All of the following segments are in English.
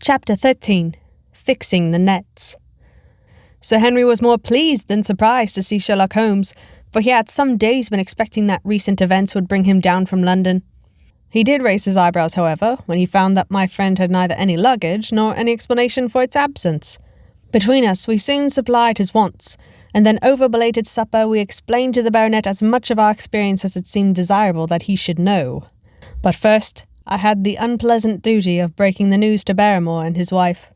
Chapter 13. Fixing the Nets. Sir Henry was more pleased than surprised to see Sherlock Holmes, for he had some days been expecting that recent events would bring him down from London. He did raise his eyebrows, however, when he found that my friend had neither any luggage nor any explanation for its absence. Between us, we soon supplied his wants, and then over belated supper we explained to the baronet as much of our experience as it seemed desirable that he should know. But first, I had the unpleasant duty of breaking the news to Barrymore and his wife.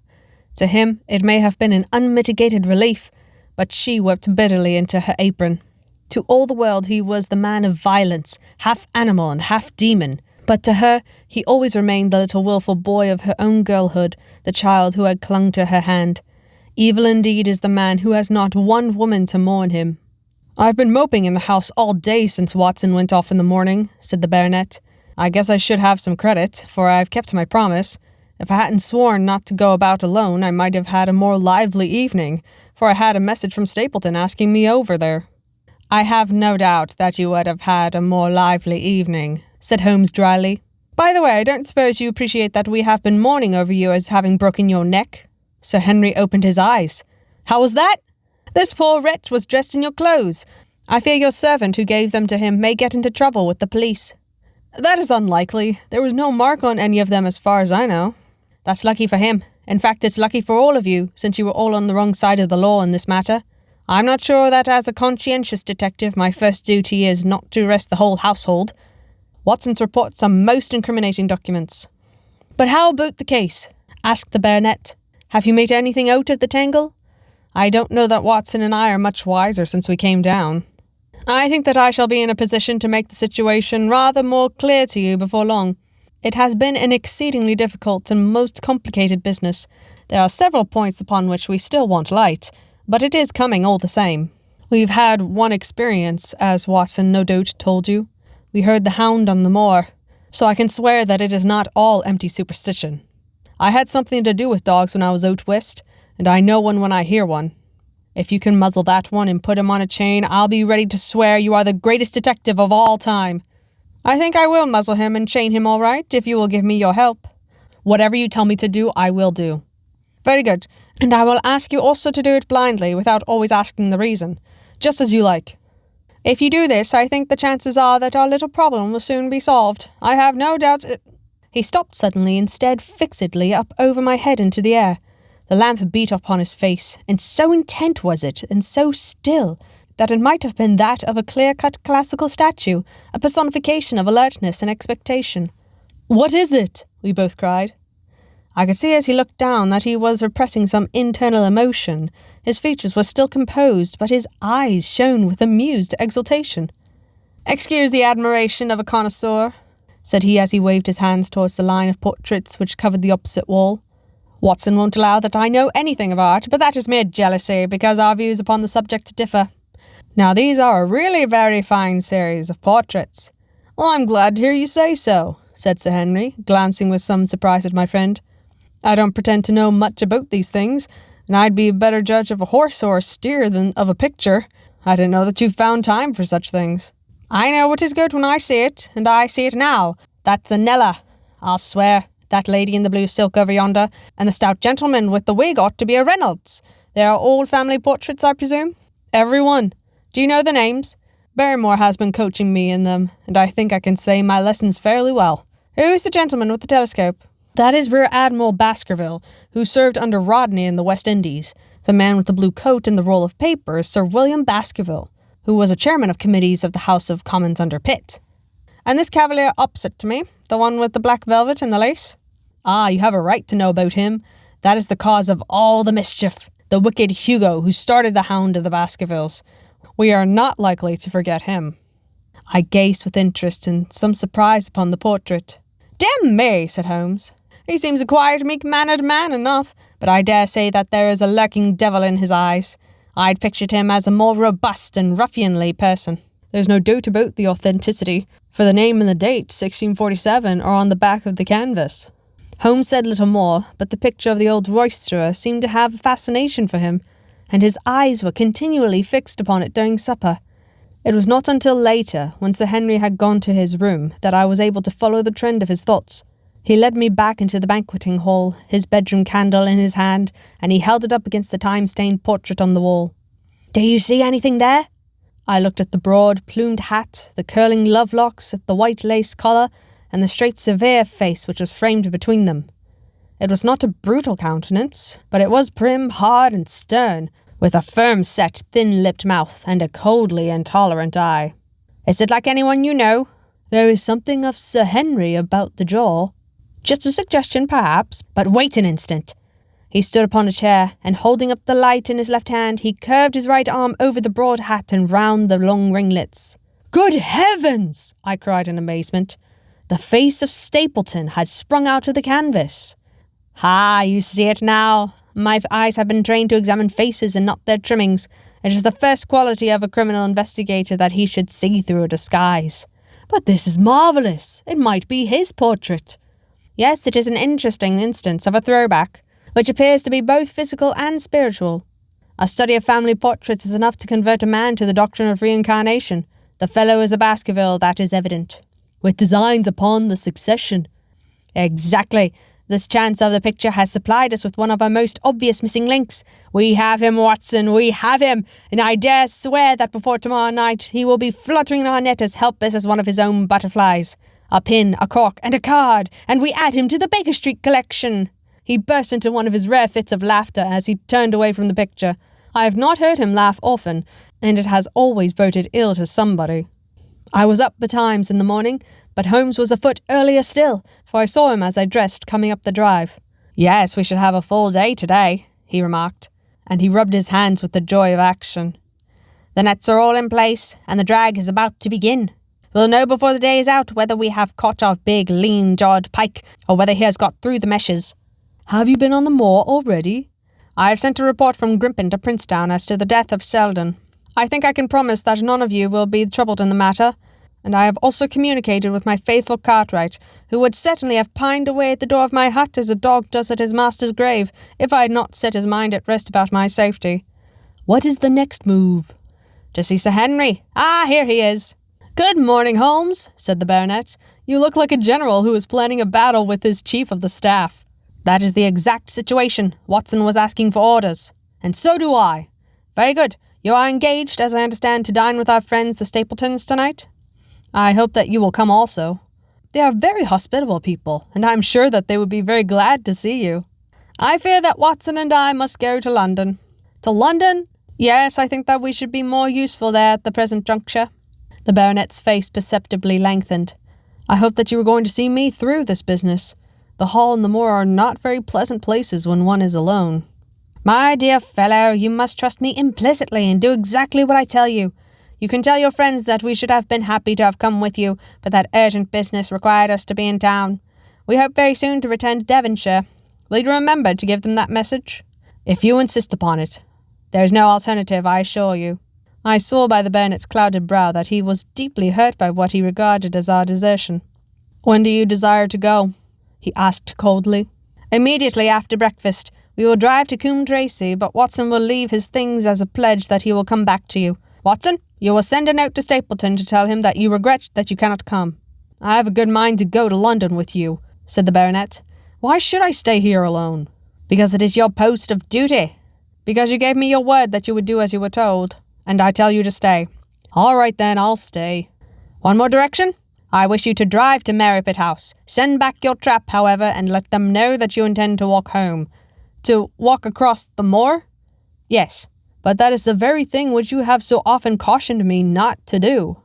To him, it may have been an unmitigated relief, but she wept bitterly into her apron. To all the world he was the man of violence, half animal and half demon, but to her he always remained the little wilful boy of her own girlhood, the child who had clung to her hand. Evil indeed is the man who has not one woman to mourn him. "I've been moping in the house all day since Watson went off in the morning," said the baronet. "I guess I should have some credit, for I've kept my promise. If I hadn't sworn not to go about alone, I might have had a more lively evening, for I had a message from Stapleton asking me over there." "I have no doubt that you would have had a more lively evening," said Holmes dryly. "By the way, I don't suppose you appreciate that we have been mourning over you as having broken your neck?" Sir Henry opened his eyes. "How was that?" "This poor wretch was dressed in your clothes. I fear your servant who gave them to him may get into trouble with the police." "That is unlikely. There was no mark on any of them as far as I know." "That's lucky for him. In fact, it's lucky for all of you, since you were all on the wrong side of the law in this matter. I'm not sure that as a conscientious detective my first duty is not to arrest the whole household. Watson's reports are most incriminating documents." "But how about the case?" asked the baronet. "Have you made anything out of the tangle?" "I don't know that Watson and I are much wiser since we came down." "I think that I shall be in a position to make the situation rather more clear to you before long. It has been an exceedingly difficult and most complicated business. There are several points upon which we still want light, but it is coming all the same. We've had one experience, as Watson no doubt told you. We heard the Hound on the moor, so I can swear that it is not all empty superstition. I had something to do with dogs when I was out west, and I know one when I hear one. If you can muzzle that one and put him on a chain, I'll be ready to swear you are the greatest detective of all time. I think I will muzzle him and chain him all right, if you will give me your help. Whatever you tell me to do, I will do." "Very good, and I will ask you also to do it blindly, without always asking the reason, just as you like. If you do this, I think the chances are that our little problem will soon be solved. I have no doubt He stopped suddenly and stared fixedly up over my head into the air. The lamp beat upon his face, and so intent was it, and so still, that it might have been that of a clear-cut classical statue, a personification of alertness and expectation. "What is it?" we both cried. I could see as he looked down that he was repressing some internal emotion. His features were still composed, but his eyes shone with amused exultation. "Excuse the admiration of a connoisseur," said he as he waved his hands towards the line of portraits which covered the opposite wall. "Watson won't allow that I know anything of art, but that is mere jealousy, because our views upon the subject differ. Now these are a really very fine series of portraits." "Well, I'm glad to hear you say so," said Sir Henry, glancing with some surprise at my friend. "I don't pretend to know much about these things, and I'd be a better judge of a horse or a steer than of a picture. I didn't know that you found time for such things." "I know what is good when I see it, and I see it now. That's a Nella, I'll swear. That lady in the blue silk over yonder, and the stout gentleman with the wig ought to be a Reynolds. They are old family portraits, I presume?" "Every one. Do you know the names? Barrymore has been coaching me in them, and I think I can say my lessons fairly well. Who's the gentleman with the telescope?" "That is Rear Admiral Baskervilles, who served under Rodney in the West Indies. The man with the blue coat and the roll of paper is Sir William Baskerville, who was a chairman of committees of the House of Commons under Pitt." "And this cavalier opposite to me, the one with the black velvet and the lace?" "Ah, you have a right to know about him. That is the cause of all the mischief, the wicked Hugo who started the Hound of the Baskervilles. We are not likely to forget him." I gazed with interest and some surprise upon the portrait. "Dear me," said Holmes. "He seems a quiet, meek-mannered man enough, but I dare say that there is a lurking devil in his eyes. I'd pictured him as a more robust and ruffianly person." "There's no doubt about the authenticity, for the name and the date, 1647, are on the back of the canvas." Holmes said little more, but the picture of the old roisterer seemed to have a fascination for him, and his eyes were continually fixed upon it during supper. It was not until later, when Sir Henry had gone to his room, that I was able to follow the trend of his thoughts. He led me back into the banqueting hall, his bedroom candle in his hand, and he held it up against the time-stained portrait on the wall. "Do you see anything there?" I looked at the broad, plumed hat, the curling love locks, at the white lace collar, and the straight, severe face which was framed between them. It was not a brutal countenance, but it was prim, hard, and stern, with a firm-set, thin-lipped mouth and a coldly intolerant eye. "Is it like anyone you know?" "There is something of Sir Henry about the jaw." "Just a suggestion, perhaps, but wait an instant." He stood upon a chair, and holding up the light in his left hand, he curved his right arm over the broad hat and round the long ringlets. "Good heavens!" I cried in amazement. The face of Stapleton had sprung out of the canvas. "Ah, you see it now. My eyes have been trained to examine faces and not their trimmings. It is the first quality of a criminal investigator that he should see through a disguise." "But this is marvellous. It might be his portrait." "Yes, it is an interesting instance of a throwback, which appears to be both physical and spiritual. A study of family portraits is enough to convert a man to the doctrine of reincarnation. The fellow is a Baskerville, that is evident." "With designs upon the succession." "Exactly. This chance of the picture has supplied us with one of our most obvious missing links. We have him, Watson, we have him, and I dare swear that before tomorrow night he will be fluttering in our net as helpless as one of his own butterflies. A pin, a cork, and a card, and we add him to the Baker Street collection." He burst into one of his rare fits of laughter as he turned away from the picture. I have not heard him laugh often, and it has always boded ill to somebody. I was up betimes in the morning, but Holmes was afoot earlier still, for I saw him as I dressed coming up the drive. "Yes, we should have a full day today," he remarked, and he rubbed his hands with the joy of action. "The nets are all in place, and the drag is about to begin. We'll know before the day is out whether we have caught our big, lean-jawed pike, or whether he has got through the meshes." "Have you been on the moor already?" "I have sent a report from Grimpen to Princetown as to the death of Selden. I think I can promise that none of you will be troubled in the matter, and I have also communicated with my faithful Cartwright, who would certainly have pined away at the door of my hut as a dog does at his master's grave, if I had not set his mind at rest about my safety." "What is the next move?" "To see Sir Henry. Ah, here he is." "Good morning, Holmes," said the baronet. "You look like a general who is planning a battle with his chief of the staff." "That is the exact situation. Watson was asking for orders." "And so do I." "Very good. You are engaged, as I understand, to dine with our friends the Stapletons tonight?" "I hope that you will come also." "They are very hospitable people, and I am sure that they would be very glad to see you." "I fear that Watson and I must go to London." "To London?" "Yes, I think that we should be more useful there at the present juncture." The baronet's face perceptibly lengthened. "I hope that you are going to see me through this business. The hall and the moor are not very pleasant places when one is alone." "My dear fellow, you must trust me implicitly and do exactly what I tell you. You can tell your friends that we should have been happy to have come with you, but that urgent business required us to be in town. We hope very soon to return to Devonshire. Will you remember to give them that message?" "If you insist upon it. There is no alternative, I assure you." I saw by the baronet's clouded brow that he was deeply hurt by what he regarded as our desertion. "When do you desire to go?" he asked coldly. "Immediately after breakfast. We will drive to Coombe Tracy, but Watson will leave his things as a pledge that he will come back to you. Watson, you will send a note to Stapleton to tell him that you regret that you cannot come." "I have a good mind to go to London with you," said the baronet. "Why should I stay here alone?" "Because it is your post of duty. Because you gave me your word that you would do as you were told, and I tell you to stay." "All right then, I'll stay." "One more direction? I wish you to drive to Merripit House. Send back your trap, however, and let them know that you intend to walk home." "To walk across the moor?" "Yes, but that is the very thing which you have so often cautioned me not to do."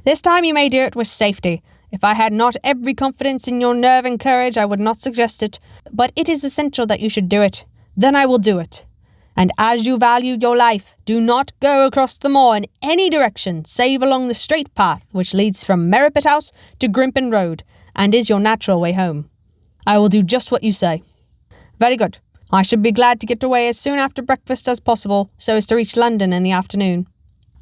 "This time you may do it with safety. If I had not every confidence in your nerve and courage, I would not suggest it, but it is essential that you should do it. Then I will do it. And as you value your life, do not go across the moor in any direction save along the straight path which leads from Merripit House to Grimpen Road, and is your natural way home." "I will do just what you say." "Very good. I should be glad to get away as soon after breakfast as possible, so as to reach London in the afternoon."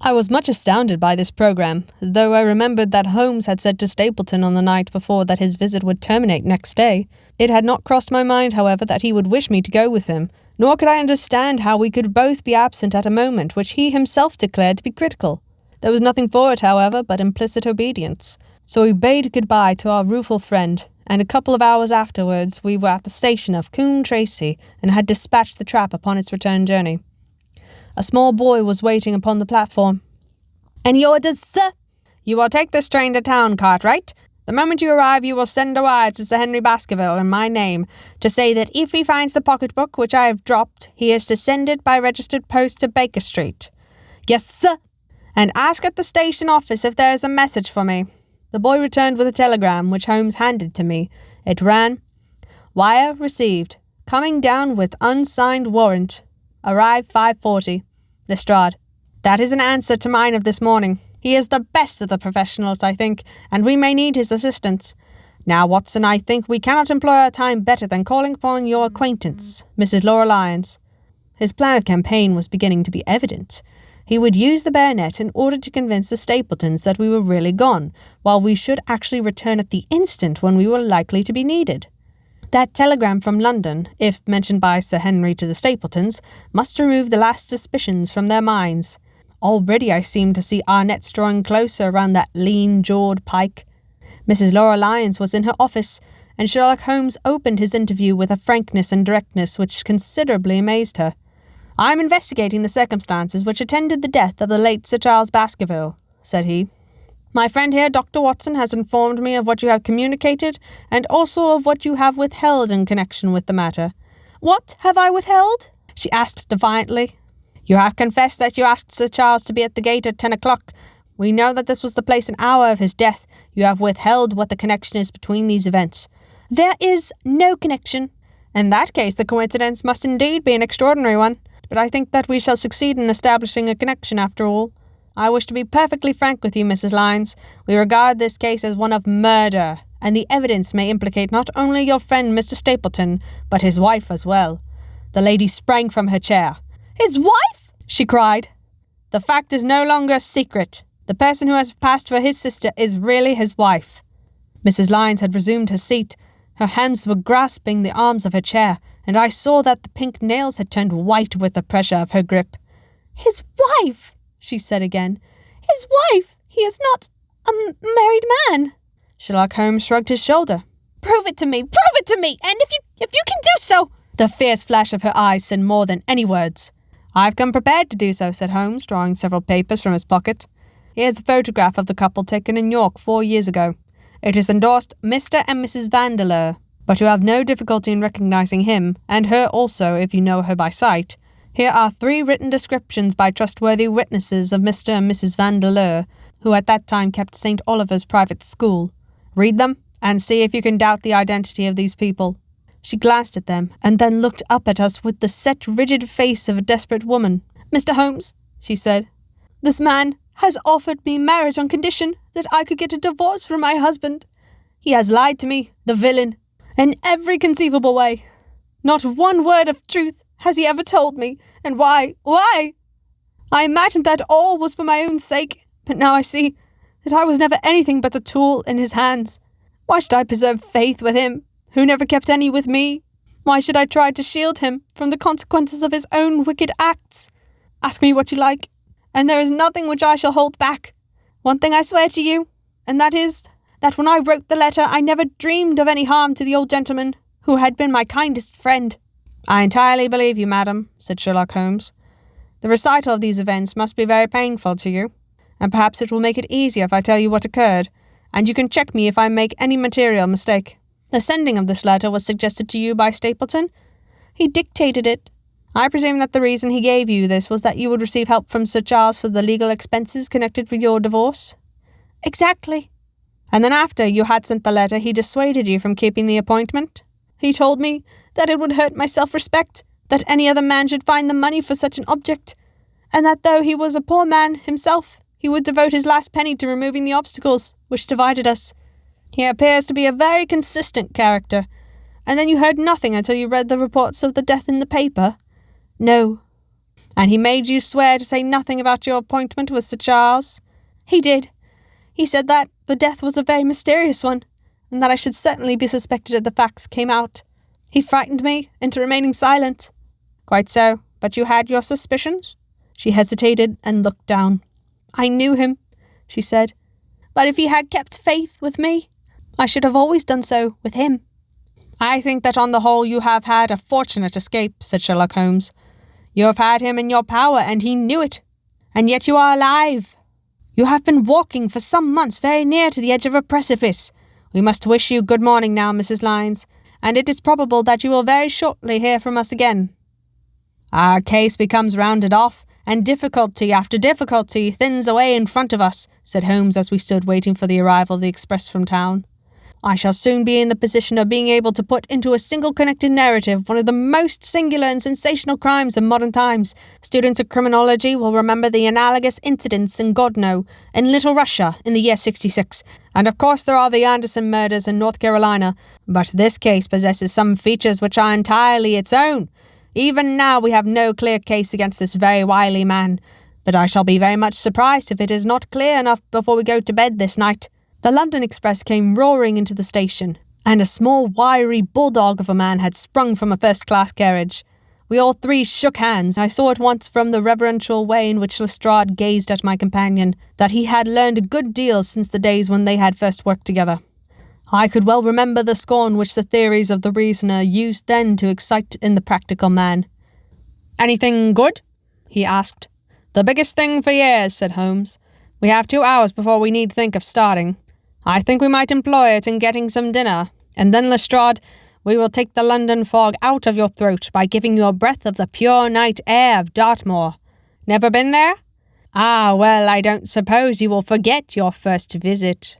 I was much astounded by this programme, though I remembered that Holmes had said to Stapleton on the night before that his visit would terminate next day. It had not crossed my mind, however, that he would wish me to go with him, nor could I understand how we could both be absent at a moment which he himself declared to be critical. There was nothing for it, however, but implicit obedience, so we bade goodbye to our rueful friend, and a couple of hours afterwards we were at the station of Coombe Tracy and had dispatched the trap upon its return journey. A small boy was waiting upon the platform. "Any orders, sir?" "You will take this train to town, Cartwright. The moment you arrive you will send a wire to Sir Henry Baskerville in my name to say that if he finds the pocketbook which I have dropped, he is to send it by registered post to Baker Street." "Yes, sir." "And ask at the station office if there is a message for me." The boy returned with a telegram, which Holmes handed to me. It ran, "Wire received. Coming down with unsigned warrant. Arrive 5:40. Lestrade." "That is an answer to mine of this morning. He is the best of the professionals, I think, and we may need his assistance. Now, Watson, I think we cannot employ our time better than calling upon your acquaintance, Mrs. Laura Lyons." His plan of campaign was beginning to be evident. He would use the baronet in order to convince the Stapletons that we were really gone, while we should actually return at the instant when we were likely to be needed. That telegram from London, if mentioned by Sir Henry to the Stapletons, must remove the last suspicions from their minds. Already I seemed to see our nets drawing closer around that lean-jawed pike. Mrs. Laura Lyons was in her office, and Sherlock Holmes opened his interview with a frankness and directness which considerably amazed her. "I am investigating the circumstances which attended the death of the late Sir Charles Baskerville," said he. "My friend here, Dr. Watson, has informed me of what you have communicated, and also of what you have withheld in connection with the matter." "What have I withheld?" she asked defiantly. "You have confessed that you asked Sir Charles to be at the gate at 10 o'clock. We know that this was the place and hour of his death. You have withheld what the connection is between these events." "There is no connection." "In that case, the coincidence must indeed be an extraordinary one. But I think that we shall succeed in establishing a connection after all. I wish to be perfectly frank with you, Mrs. Lyons. We regard this case as one of murder, and the evidence may implicate not only your friend Mr. Stapleton, but his wife as well." The lady sprang from her chair. "His wife?" she cried. "The fact is no longer a secret. The person who has passed for his sister is really his wife." Mrs. Lyons had resumed her seat. Her hands were grasping the arms of her chair, and I saw that the pink nails had turned white with the pressure of her grip. "His wife!" she said again. "His wife! He is not a married man." Sherlock Holmes shrugged his shoulder. "Prove it to me! Prove it to me! And if you can do so—" The fierce flash of her eyes said more than any words. "I've come prepared to do so," said Holmes, drawing several papers from his pocket. "Here's a photograph of the couple taken in York 4 years ago. It is endorsed Mr. and Mrs. Vandeleur, but you have no difficulty in recognizing him, and her also if you know her by sight. Here are 3 written descriptions by trustworthy witnesses of Mr. and Mrs. Vandeleur, who at that time kept St. Oliver's private school. Read them, and see if you can doubt the identity of these people." She glanced at them, and then looked up at us with the set, rigid face of a desperate woman. "Mr. Holmes," she said, "this man has offered me marriage on condition that I could get a divorce from my husband. He has lied to me, the villain, in every conceivable way. Not one word of truth has he ever told me. And why? Why? I imagined that all was for my own sake, but now I see that I was never anything but a tool in his hands. Why should I preserve faith with him, who never kept any with me? Why should I try to shield him from the consequences of his own wicked acts? Ask me what you like, and there is nothing which I shall hold back. One thing I swear to you, and that is that when I wrote the letter I never dreamed of any harm to the old gentleman, who had been my kindest friend." "I entirely believe you, madam," said Sherlock Holmes. "The recital of these events must be very painful to you, and perhaps it will make it easier if I tell you what occurred, and you can check me if I make any material mistake. The sending of this letter was suggested to you by Stapleton? He dictated it. I presume that the reason he gave you this was that you would receive help from Sir Charles for the legal expenses connected with your divorce?" "Exactly." "And then after you had sent the letter, he dissuaded you from keeping the appointment?" "He told me that it would hurt my self-respect, that any other man should find the money for such an object, and that though he was a poor man himself, he would devote his last penny to removing the obstacles which divided us. He appears to be a very consistent character. And then you heard nothing until you read the reports of the death in the paper?" "No." "And he made you swear to say nothing about your appointment with Sir Charles?" "He did. He said that the death was a very mysterious one, and that I should certainly be suspected if the facts came out. He frightened me into remaining silent." "Quite so. But you had your suspicions?" She hesitated and looked down. "I knew him," she said. "But if he had kept faith with me, I should have always done so with him." "I think that on the whole you have had a fortunate escape," said Sherlock Holmes. "You have had him in your power, and he knew it. And yet you are alive. You have been walking for some months very near to the edge of a precipice. We must wish you good morning now, Mrs. Lyons, and it is probable that you will very shortly hear from us again." "Our case becomes rounded off, and difficulty after difficulty thins away in front of us," said Holmes as we stood waiting for the arrival of the express from town. "I shall soon be in the position of being able to put into a single connected narrative one of the most singular and sensational crimes of modern times. Students of criminology will remember the analogous incidents in Godno, in Little Russia, in the year 66, and of course there are the Anderson murders in North Carolina, but this case possesses some features which are entirely its own. Even now we have no clear case against this very wily man, but I shall be very much surprised if it is not clear enough before we go to bed this night." The London Express came roaring into the station, and a small, wiry bulldog of a man had sprung from a first-class carriage. We all three shook hands, and I saw at once from the reverential way in which Lestrade gazed at my companion that he had learned a good deal since the days when they had first worked together. I could well remember the scorn which the theories of the reasoner used then to excite in the practical man. "Anything good?" he asked. "The biggest thing for years," said Holmes. "We have 2 hours before we need think of starting. I think we might employ it in getting some dinner, and then, Lestrade, we will take the London fog out of your throat by giving you a breath of the pure night air of Dartmoor. Never been there? Ah, well, I don't suppose you will forget your first visit."